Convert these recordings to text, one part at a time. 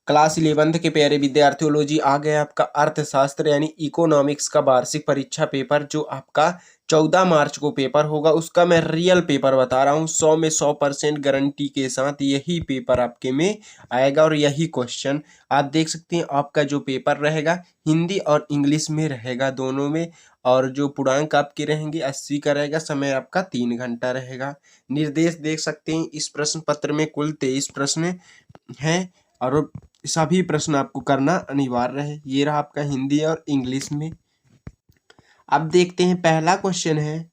Class 11th के प्यारे विद्यार्थियों, लो जी आ गया आपका अर्थशास्त्र यानी इकोनॉमिक्स का वार्षिक परीक्षा पेपर, जो आपका 14 मार्च को पेपर होगा। उसका मैं रियल पेपर बता रहा हूँ, 100 में 100% गारंटी के साथ यही पेपर आपके में आएगा और यही क्वेश्चन आप देख सकते हैं। आपका जो पेपर रहेगा हिंदी और इंग्लिश में रहेगा, दोनों में। और जो पूर्णांक आपके रहेंगे 80 का रहेगा। समय आपका 3 घंटा रहेगा। निर्देश देख सकते हैं, इस प्रश्न पत्र में कुल 23 प्रश्न हैं और सभी प्रश्न आपको करना अनिवार्य है। ये रहा आपका हिंदी और इंग्लिश में। अब देखते हैं, पहला क्वेश्चन है,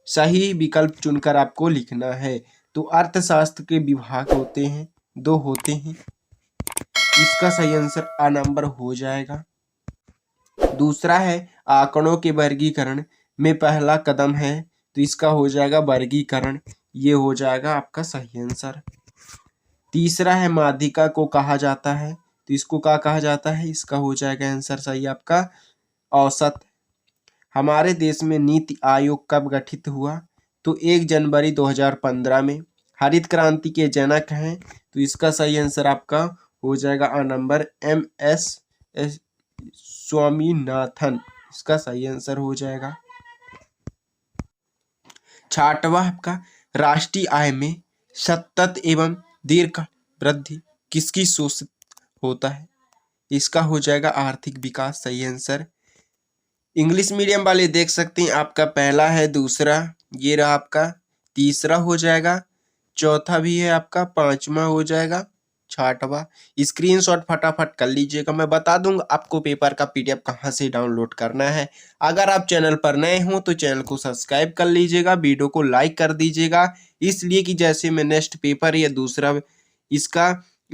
सही विकल्प चुनकर आपको लिखना है। तो अर्थशास्त्र के विभाग होते हैं, 2 होते हैं। इसका सही आंसर आ नंबर हो जाएगा। दूसरा है आंकड़ों के वर्गीकरण में पहला कदम है, तो इसका हो जाएगा वर्गीकरण। ये हो जाएगा आपका सही आंसर। तीसरा है माध्यिका को कहा जाता है, तो इसको क्या कहा जाता है, इसका हो जाएगा आंसर सही आपका औसत। हमारे देश में नीति आयोग कब गठित हुआ, तो 1 जनवरी 2015 में। हरित क्रांति के जनक हैं, तो इसका सही आंसर आपका हो जाएगा आ नंबर MS स्वामीनाथन। इसका सही आंसर हो जाएगा। छठवां आपका राष्ट्रीय आय में सतत एवं दीर्घ वृद्धि किसकी शोषित होता है, इसका हो जाएगा आर्थिक विकास। सही आंसर। इंग्लिश मीडियम वाले देख सकते हैं, आपका पहला है, दूसरा ये रहा आपका, तीसरा हो जाएगा, चौथा भी है आपका, पांचवा हो जाएगा, छठवा। स्क्रीनशॉट फटाफट कर लीजिएगा। मैं बता दूंगा आपको पेपर का PDF कहाँ से डाउनलोड करना है। अगर आप चैनल पर नए हो तो चैनल को सब्सक्राइब कर लीजिएगा, वीडियो को लाइक कर दीजिएगा, इसलिए कि जैसे मैं नेक्स्ट पेपर या दूसरा इसका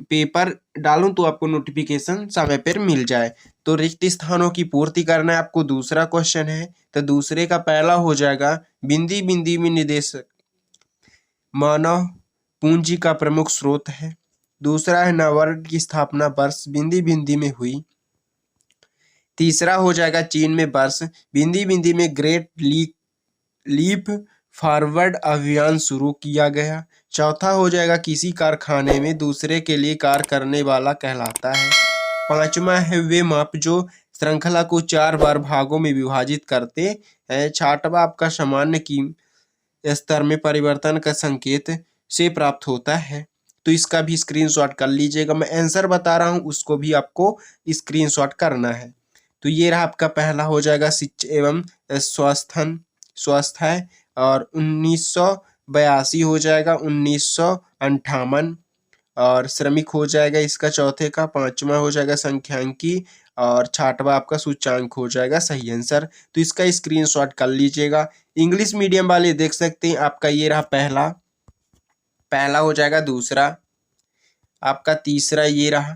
पेपर डालूं तो आपको नोटिफिकेशन समय पर मिल जाए। तो रिक्त स्थानों की पूर्ति करना है आपको। दूसरा क्वेश्चन है, तो दूसरे का पहला हो जाएगा, बिंदी बिंदी में निदेशक मानव पूंजी का प्रमुख स्रोत है। दूसरा है नववर्ष की स्थापना वर्ष बिंदी बिंदी में हुई। तीसरा हो जाएगा चीन में वर्ष बिंदी बिंदी में ग्रेट लीप फॉरवर्ड अभियान शुरू किया गया। चौथा हो जाएगा किसी कारखाने में दूसरे के लिए कार्य करने वाला कहलाता है। पांचवा है वे माप जो श्रृंखला को 4 बार भागों में विभाजित करते हैं। छठवा आपका सामान्य की स्तर में परिवर्तन का संकेत से प्राप्त होता है। तो इसका भी स्क्रीनशॉट कर लीजिएगा। मैं आंसर बता रहा हूँ, उसको भी आपको स्क्रीनशॉट करना है। तो ये रहा आपका पहला हो जाएगा शिक्षा एवं स्वास्थ्य और 1982 हो जाएगा, 1958 और श्रमिक हो जाएगा इसका चौथे का। पांचवा हो जाएगा संख्यांकी और छठवा आपका सूचांक हो जाएगा सही आंसर। तो इसका स्क्रीनशॉट कर लीजिएगा। इंग्लिश मीडियम वाले देख सकते हैं, आपका ये रहा पहला हो जाएगा, दूसरा आपका, तीसरा ये रहा,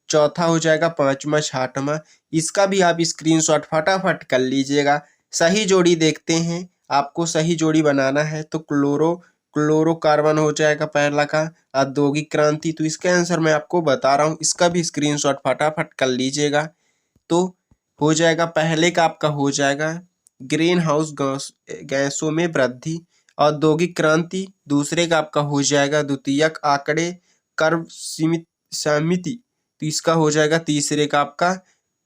चौथा हो जाएगा, पांचवा, छठवा। इसका भी आप स्क्रीनशॉट फटाफट कर लीजिएगा। सही जोड़ी देखते हैं, आपको सही जोड़ी बनाना है। तो क्लोरोकार्बन हो जाएगा पहला का। औद्योगिक क्रांति, तो इसका आंसर मैं आपको बता रहा हूँ, इसका भी स्क्रीनशॉट फटाफट कर लीजिएगा। तो हो जाएगा पहले का आपका हो जाएगा ग्रीन हाउस गैसों में वृद्धि। औद्योगिक क्रांति दूसरे का आपका हो जाएगा द्वितीयक आंकड़े कर्व समिति, तो इसका हो जाएगा तीसरे का आपका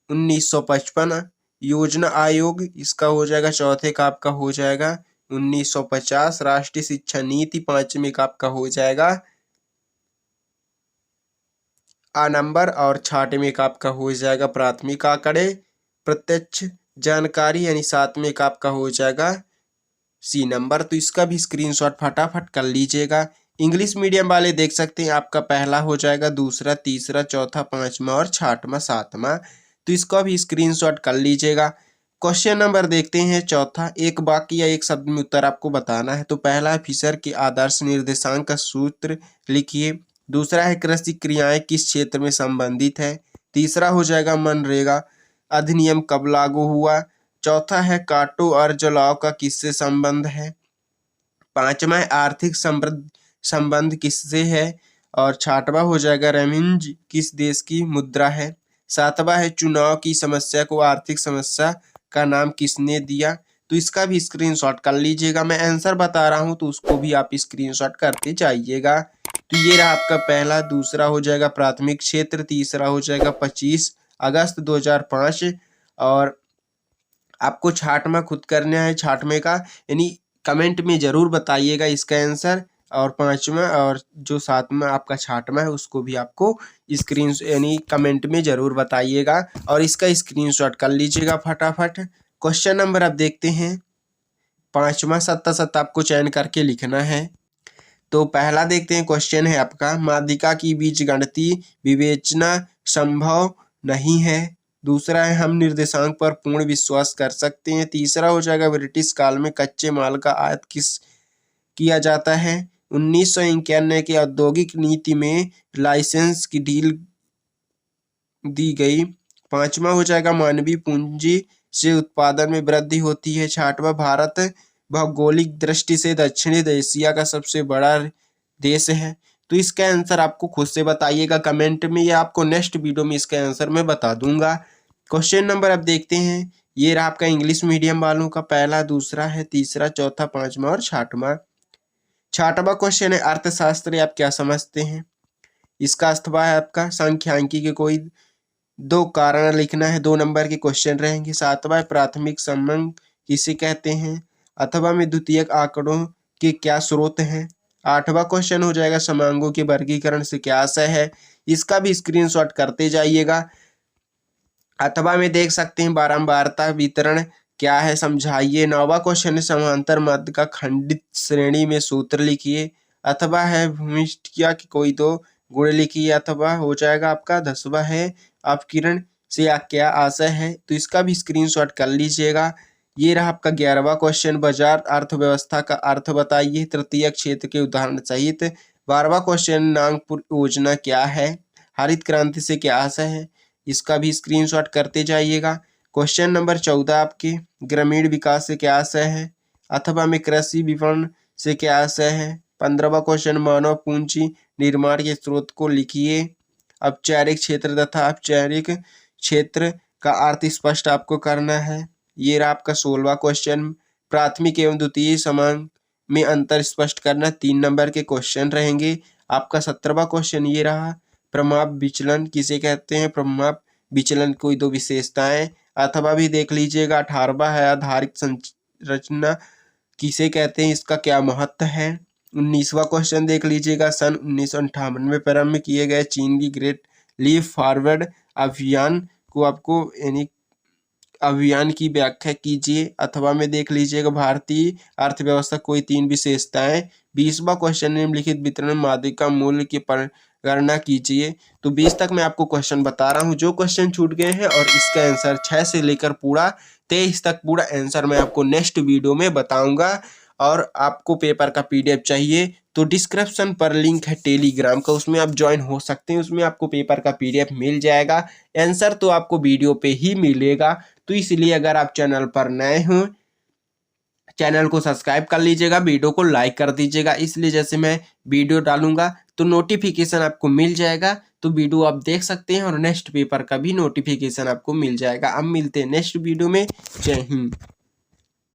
1955। योजना आयोग, इसका हो जाएगा चौथे का आपका हो जाएगा 1950। राष्ट्रीय शिक्षा नीति पांचवे का आपका हो जाएगा आ नंबर और छठवें का आपका हो जाएगा प्राथमिक आंकड़े प्रत्यक्ष जानकारी यानी सातवें का आपका हो जाएगा C नंबर। तो इसका भी स्क्रीनशॉट फटाफट कर लीजिएगा। इंग्लिश मीडियम वाले देख सकते हैं, आपका पहला हो जाएगा, दूसरा, तीसरा, चौथा, पांचवा और छठवां, सातवां। तो इसका भी स्क्रीनशॉट कर लीजिएगा। क्वेश्चन नंबर देखते हैं चौथा, एक वाक्य या एक शब्द में उत्तर आपको बताना है। तो पहला है फिशर के आदर्श निर्देशांक का सूत्र लिखिए। दूसरा है कृषि क्रियाएं किस क्षेत्र में संबंधित है। तीसरा हो जाएगा मनरेगा अधिनियम कब लागू हुआ। चौथा है काटो और जलाओ का किससे संबंध है। पांचवा है आर्थिक संबंध किससे है। और छठवा हो जाएगा रेमिंज किस देश की मुद्रा है। सातवां है चुनाव की समस्या को आर्थिक समस्या का नाम किसने दिया। तो इसका भी स्क्रीनशॉट कर लीजिएगा। मैं आंसर बता रहा हूं तो उसको भी आप स्क्रीनशॉट करते जाइएगा। तो ये रहा आपका पहला। दूसरा हो जाएगा प्राथमिक क्षेत्र। तीसरा हो जाएगा 25 अगस्त 2005। और आपको छाटमा खुद करना है, छाटमे का यानी कमेंट में ज़रूर बताइएगा इसका आंसर। और पांचवा और जो सातवां आपका छाटमा है उसको भी आपको स्क्रीन यानी कमेंट में ज़रूर बताइएगा और इसका स्क्रीनशॉट कर लीजिएगा फटाफट। क्वेश्चन नंबर आप देखते हैं पांचवा। सत्ता आपको चयन करके लिखना है। तो पहला देखते हैं क्वेश्चन है आपका, माध्यिका की बीजगणितीय विवेचना संभव नहीं है। दूसरा है, हम निर्देशांक पर पूर्ण विश्वास कर सकते हैं। तीसरा हो जाएगा, ब्रिटिश काल में कच्चे माल का आयात किया जाता है। 1991 के औद्योगिक नीति में लाइसेंस की ढील दी गई। पांचवा हो जाएगा, मानवीय पूंजी से उत्पादन में वृद्धि होती है। छठवां, भारत भौगोलिक दृष्टि से दक्षिणी एशिया का सबसे बड़ा देश है। तो इसका आंसर आपको खुद से बताइएगा कमेंट में, या आपको नेक्स्ट वीडियो में इसका आंसर मैं बता दूंगा। क्वेश्चन नंबर अब देखते हैं, ये रहा आपका इंग्लिश मीडियम वालों का। पहला, दूसरा है, तीसरा, चौथा, पांचवा और छठवां। छठवां क्वेश्चन है, अर्थशास्त्र आप क्या समझते हैं। इसका अथवा है आपका सांख्यिकी के कोई दो कारण लिखना है। 2 नंबर के क्वेश्चन रहेंगे। सातवां, प्राथमिक संबंध किसे कहते हैं। अथवा में द्वितीयक आंकड़ों के क्या स्रोत हैं। आठवां क्वेश्चन हो जाएगा, समांगों के वर्गीकरण से क्या आशय है। इसका भी स्क्रीनशॉट करते जाइएगा। अथवा में देख सकते हैं, बारंबारता वितरण क्या है समझाइए। 9वां क्वेश्चन है, समांतर मध्य का खंडित श्रेणी में सूत्र लिखिए। अथवा है, भूमिष्ठिया की कोई दो गुण लिखिए। अथवा हो जाएगा आपका 10वां है, अपकिरण से क्या आशय है। तो इसका भी स्क्रीनशॉट कर लीजिएगा। ये रहा आपका 11वां क्वेश्चन, बाजार अर्थव्यवस्था का अर्थ बताइए तृतीय क्षेत्र के उदाहरण सहित। 12वां क्वेश्चन, नागपुर योजना क्या है। हरित क्रांति से क्या आशय है। इसका भी स्क्रीनशॉट करते जाइएगा। क्वेश्चन नंबर 14 आपके, ग्रामीण विकास से क्या आशय है। अथवा में कृषि विपणन से क्या आशय है। 15वां क्वेश्चन, मानव पूंजी निर्माण के स्रोत को लिखिए। औपचारिक क्षेत्र तथा औपचारिक क्षेत्र का अर्थ स्पष्ट आपको करना है। ये रहा आपका 16वां क्वेश्चन, प्राथमिक एवं द्वितीय समांग में अंतर स्पष्ट करना। 3 नंबर के क्वेश्चन रहेंगे। आपका 17वां क्वेश्चन ये रहा, प्रमाप विचलन किसे कहते हैं। प्रमाप विचलन कोई दो विशेषताएं। अथवा भी देख लीजिएगा। 18वां है, आधारित संरचना किसे कहते हैं, इसका क्या महत्व है। 19वां क्वेश्चन देख लीजिएगा, सन 1958 में प्रारंभ किए गए चीन की ग्रेट लीप फॉरवर्ड अभियान को आपको यानी अभियान की व्याख्या कीजिए। अथवा में देख लीजिएगा, भारतीय अर्थव्यवस्था कोई 3 विशेषताएं। 20वां क्वेश्चन, निम्नलिखित वितरण माध्य का मूल्य की गणना कीजिए। तो 20 तक मैं आपको क्वेश्चन बता रहा हूं, जो क्वेश्चन छूट गए हैं और इसका आंसर 6 से लेकर पूरा 23 तक पूरा आंसर मैं आपको नेक्स्ट वीडियो में बताऊंगा। और आपको पेपर का PDF चाहिए तो डिस्क्रिप्शन पर लिंक है टेलीग्राम का, उसमें आप ज्वाइन हो सकते हैं। उसमें आपको पेपर का PDF मिल जाएगा। आंसर तो आपको वीडियो पे ही मिलेगा। तो इसलिए अगर आप चैनल पर नए हो, चैनल को सब्सक्राइब कर लीजिएगा, वीडियो को लाइक कर दीजिएगा। इसलिए जैसे मैं वीडियो डालूंगा तो नोटिफिकेशन आपको मिल जाएगा, तो वीडियो आप देख सकते हैं और नेक्स्ट पेपर का भी नोटिफिकेशन आपको मिल जाएगा। अब मिलते हैं नेक्स्ट वीडियो में। जय हिंद।